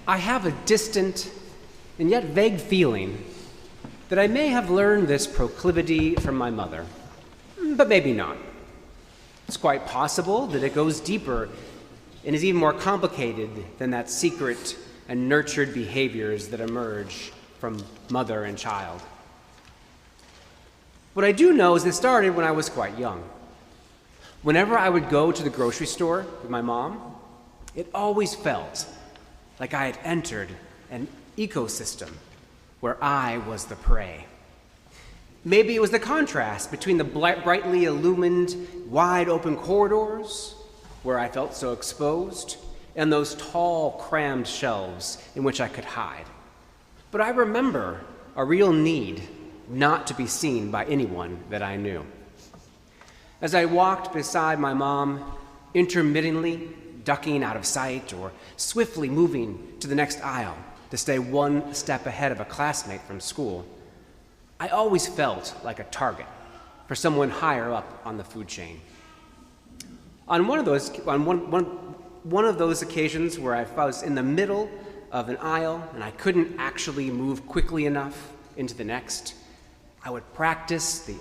I have a distant and yet vague feeling that I may have learned this proclivity from my mother, but maybe not. It's quite possible that it goes deeper and is even more complicated than that secret and nurtured behaviors that emerge from mother and child. What I do know is it started when I was quite young. Whenever I would go to the grocery store with my mom, it always felt like I had entered an ecosystem where I was the prey. Maybe it was the contrast between the brightly illumined, wide open corridors, where I felt so exposed, and those tall, crammed shelves in which I could hide. But I remember a real need not to be seen by anyone that I knew. As I walked beside my mom, intermittently ducking out of sight or swiftly moving to the next aisle to stay one step ahead of a classmate from school, I always felt like a target for someone higher up on the food chain. On one of those occasions where I was in the middle of an aisle and I couldn't actually move quickly enough into the next, I would practice the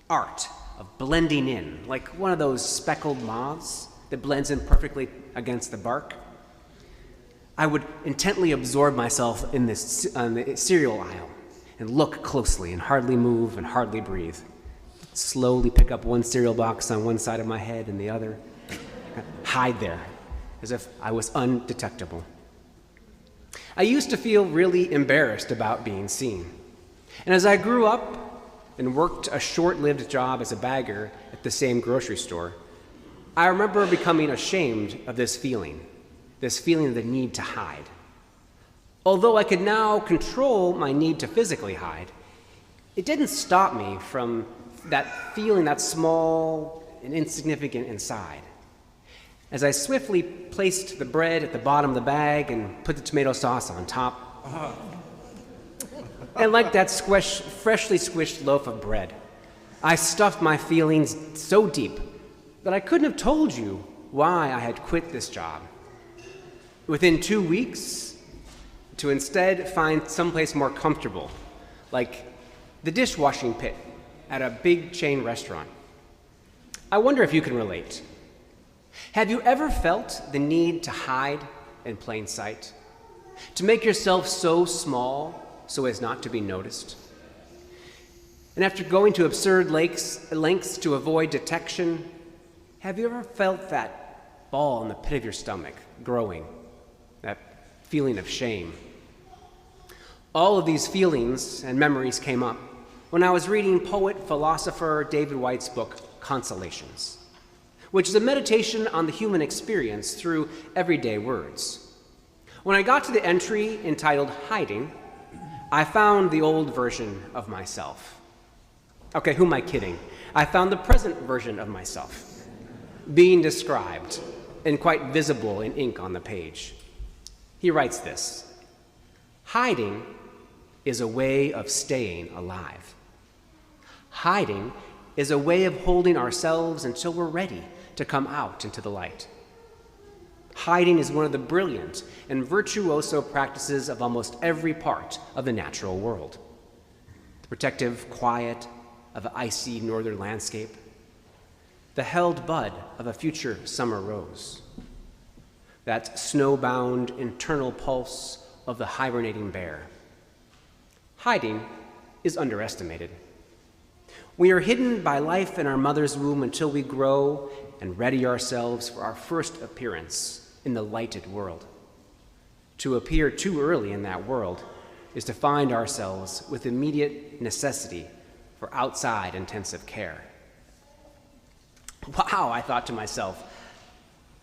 art of blending in, like one of those speckled moths that blends in perfectly against the bark. I would intently absorb myself in the cereal aisle and look closely and hardly move and hardly breathe. Slowly pick up one cereal box on one side of my head and the other, hide there as if I was undetectable. I used to feel really embarrassed about being seen. And as I grew up and worked a short-lived job as a bagger at the same grocery store, I remember becoming ashamed of this feeling of the need to hide. Although I could now control my need to physically hide, it didn't stop me from that feeling that small and insignificant inside. As I swiftly placed the bread at the bottom of the bag and put the tomato sauce on top, and like that freshly squished loaf of bread, I stuffed my feelings so deep that I couldn't have told you why I had quit this job. Within 2 weeks, to instead find someplace more comfortable, like the dishwashing pit at a big chain restaurant. I wonder if you can relate. Have you ever felt the need to hide in plain sight? To make yourself so small so as not to be noticed? And after going to absurd lengths to avoid detection, have you ever felt that ball in the pit of your stomach growing, that feeling of shame? All of these feelings and memories came up when I was reading poet-philosopher David Whyte's book, Consolations, which is a meditation on the human experience through everyday words. When I got to the entry entitled Hiding, I found the old version of myself. Okay, who am I kidding? I found the present version of myself being described and quite visible in ink on the page. He writes this: hiding is a way of staying alive. Hiding is a way of holding ourselves until we're ready to come out into the light. Hiding is one of the brilliant and virtuoso practices of almost every part of the natural world. The protective quiet of an icy northern landscape, the held bud of a future summer rose, that snowbound internal pulse of the hibernating bear. Hiding is underestimated. We are hidden by life in our mother's womb until we grow and ready ourselves for our first appearance in the lighted world. To appear too early in that world is to find ourselves with immediate necessity for outside intensive care. Wow, I thought to myself,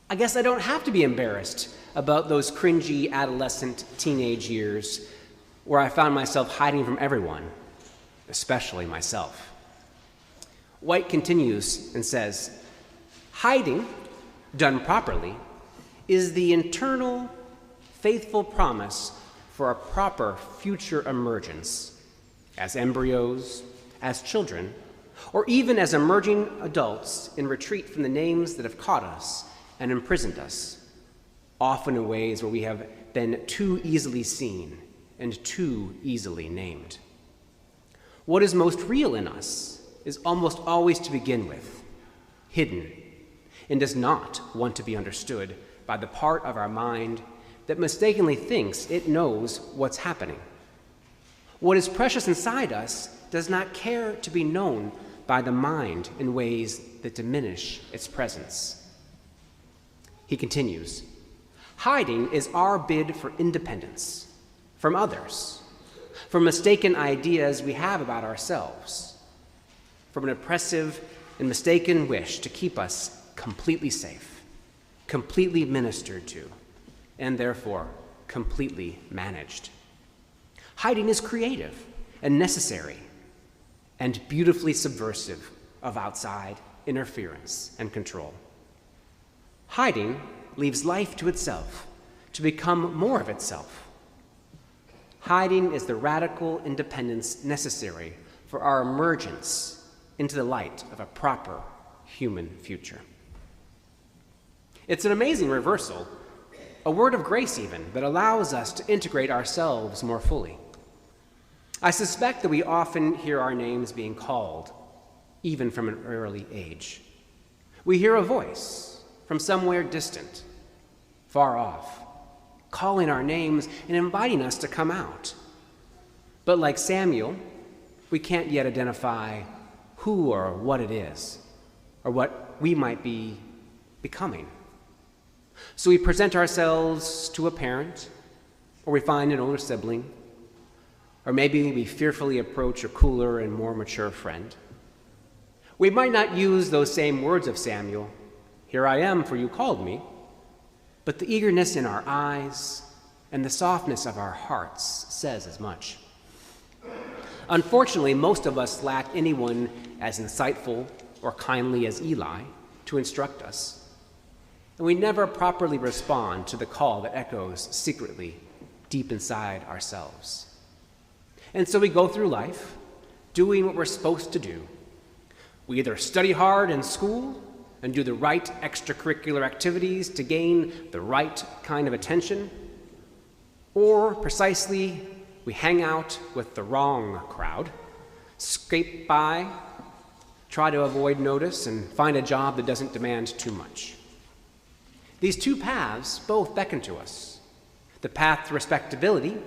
I guess I don't have to be embarrassed about those cringy adolescent teenage years where I found myself hiding from everyone, especially myself. White continues and says, hiding, done properly, is the internal, faithful promise for a proper future emergence as embryos, as children, or even as emerging adults in retreat from the names that have caught us and imprisoned us, often in ways where we have been too easily seen and too easily named. What is most real in us is almost always to begin with hidden, and does not want to be understood by the part of our mind that mistakenly thinks it knows what's happening. What is precious inside us does not care to be known by the mind in ways that diminish its presence. He continues, hiding is our bid for independence from others, from mistaken ideas we have about ourselves, from an oppressive and mistaken wish to keep us completely safe, completely ministered to, and therefore completely managed. Hiding is creative and necessary and beautifully subversive of outside interference and control. Hiding leaves life to itself, to become more of itself. Hiding is the radical independence necessary for our emergence into the light of a proper human future. It's an amazing reversal, a word of grace even, that allows us to integrate ourselves more fully. I suspect that we often hear our names being called, even from an early age. We hear a voice from somewhere distant, far off, calling our names and inviting us to come out. But like Samuel, we can't yet identify who or what it is, or what we might be becoming. So we present ourselves to a parent, or we find an older sibling, or maybe we fearfully approach a cooler and more mature friend. We might not use those same words of Samuel, "Here I am, for you called me," but the eagerness in our eyes and the softness of our hearts says as much. Unfortunately, most of us lack anyone as insightful or kindly as Eli to instruct us, and we never properly respond to the call that echoes secretly deep inside ourselves. And so we go through life doing what we're supposed to do. We either study hard in school and do the right extracurricular activities to gain the right kind of attention, or precisely we hang out with the wrong crowd, scrape by, try to avoid notice, and find a job that doesn't demand too much. These two paths both beckon to us. The path to respectability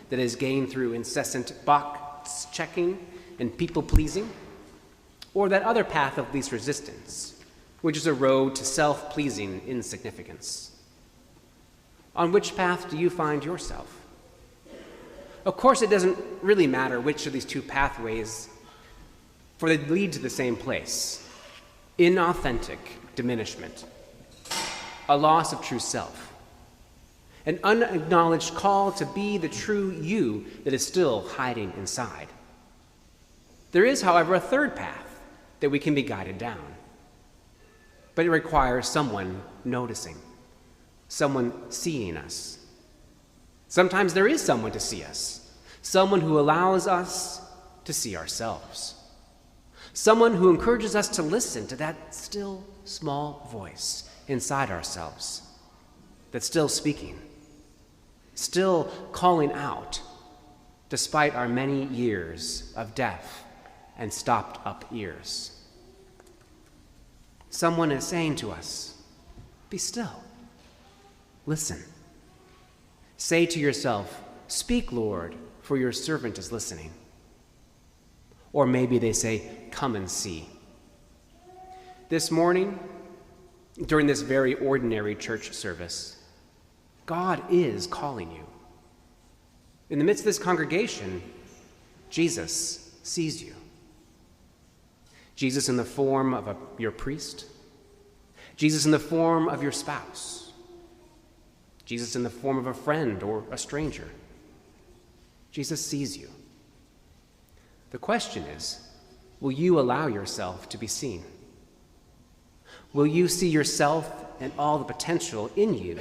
that is gained through incessant box checking and people-pleasing, or that other path of least resistance, which is a road to self-pleasing insignificance. On which path do you find yourself? Of course, it doesn't really matter which of these two pathways, for they lead to the same place: inauthentic diminishment, a loss of true self, an unacknowledged call to be the true you that is still hiding inside. There is, however, a third path that we can be guided down, but it requires someone noticing, someone seeing us. Sometimes there is someone to see us, someone who allows us to see ourselves, someone who encourages us to listen to that still small voice inside ourselves that's still speaking, still calling out, despite our many years of deaf and stopped-up ears. Someone is saying to us, "Be still. Listen." Say to yourself, "Speak, Lord, for your servant is listening." Or maybe they say, "Come and see." This morning, during this very ordinary church service, God is calling you. In the midst of this congregation, Jesus sees you. Jesus in the form of your priest, Jesus in the form of your spouse, Jesus in the form of a friend or a stranger. Jesus sees you. The question is, will you allow yourself to be seen? Will you see yourself and all the potential in you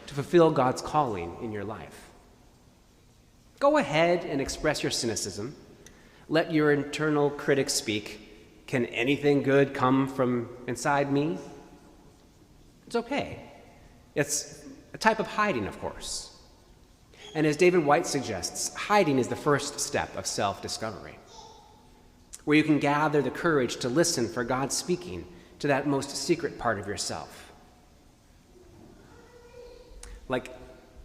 to fulfill God's calling in your life? Go ahead and express your cynicism. Let your internal critic speak. Can anything good come from inside me? It's okay. It's a type of hiding, of course, And as David White suggests, hiding is the first step of self-discovery, where you can gather the courage to listen for God speaking to that most secret part of yourself. Like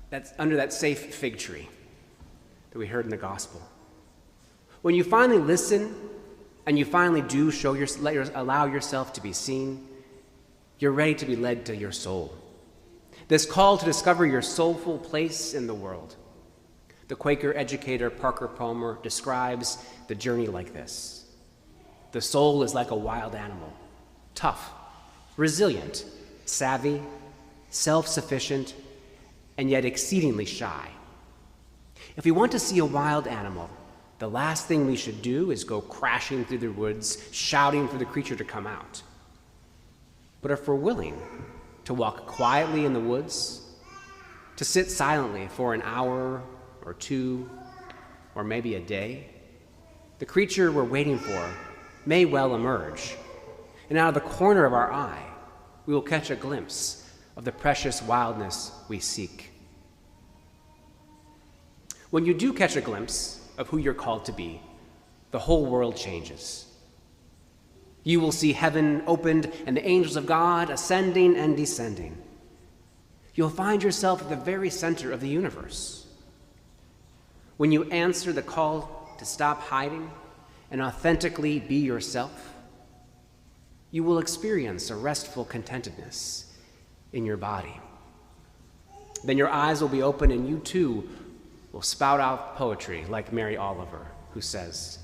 that's under that safe fig tree that we heard in the gospel. When you finally listen and you finally do allow yourself to be seen, you're ready to be led to your soul. This call to discover your soulful place in the world. The Quaker educator Parker Palmer describes the journey like this. The soul is like a wild animal, tough, resilient, savvy, self-sufficient, and yet exceedingly shy. If we want to see a wild animal, the last thing we should do is go crashing through the woods, shouting for the creature to come out. But if we're willing to walk quietly in the woods, to sit silently for an hour or two, or maybe a day, the creature we're waiting for may well emerge, and out of the corner of our eye, we will catch a glimpse of the precious wildness we seek. When you do catch a glimpse of who you're called to be, the whole world changes. You will see heaven opened and the angels of God ascending and descending. You'll find yourself at the very center of the universe. When you answer the call to stop hiding and authentically be yourself, you will experience a restful contentedness in your body. Then your eyes will be open and you too will spout out poetry like Mary Oliver, who says,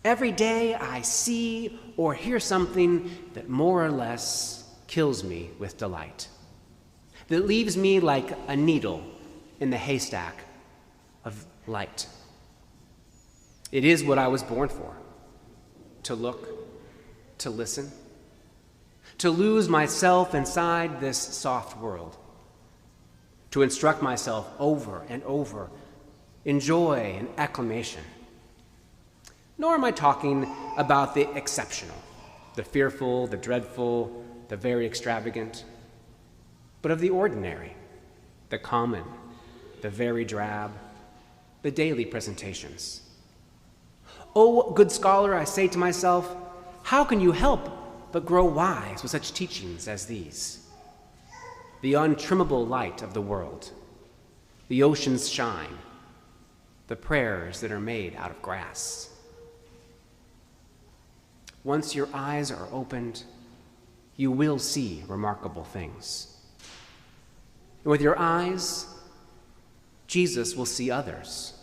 "Every day I see or hear something that more or less kills me with delight, that leaves me like a needle in the haystack of light. It is what I was born for, to look, to listen, to lose myself inside this soft world, to instruct myself over and over in joy and acclamation. Nor am I talking about the exceptional, the fearful, the dreadful, the very extravagant, but of the ordinary, the common, the very drab, the daily presentations. Oh, good scholar, I say to myself, how can you help but grow wise with such teachings as these? The untrimmable light of the world, the ocean's shine, the prayers that are made out of grass. Once your eyes are opened, you will see remarkable things. And with your eyes, Jesus will see others.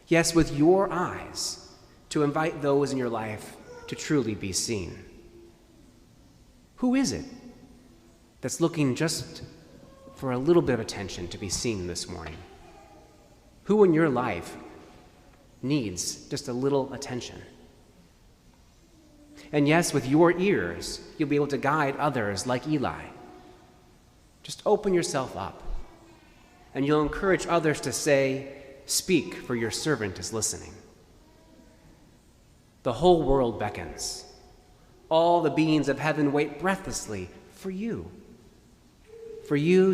Yes, with your eyes, to invite those in your life to truly be seen. Who is it that's looking just for a little bit of attention to be seen this morning? Who in your life needs just a little attention? And yes, with your ears, you'll be able to guide others like Eli. Just open yourself up, and you'll encourage others to say, "Speak, for your servant is listening." The whole world beckons. All the beings of heaven wait breathlessly for you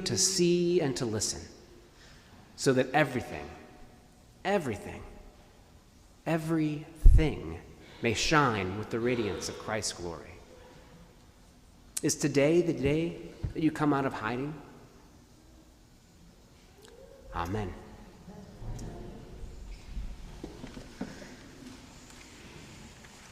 to see and to listen, so that everything may shine with the radiance of Christ's glory. Is today the day that you come out of hiding? Amen.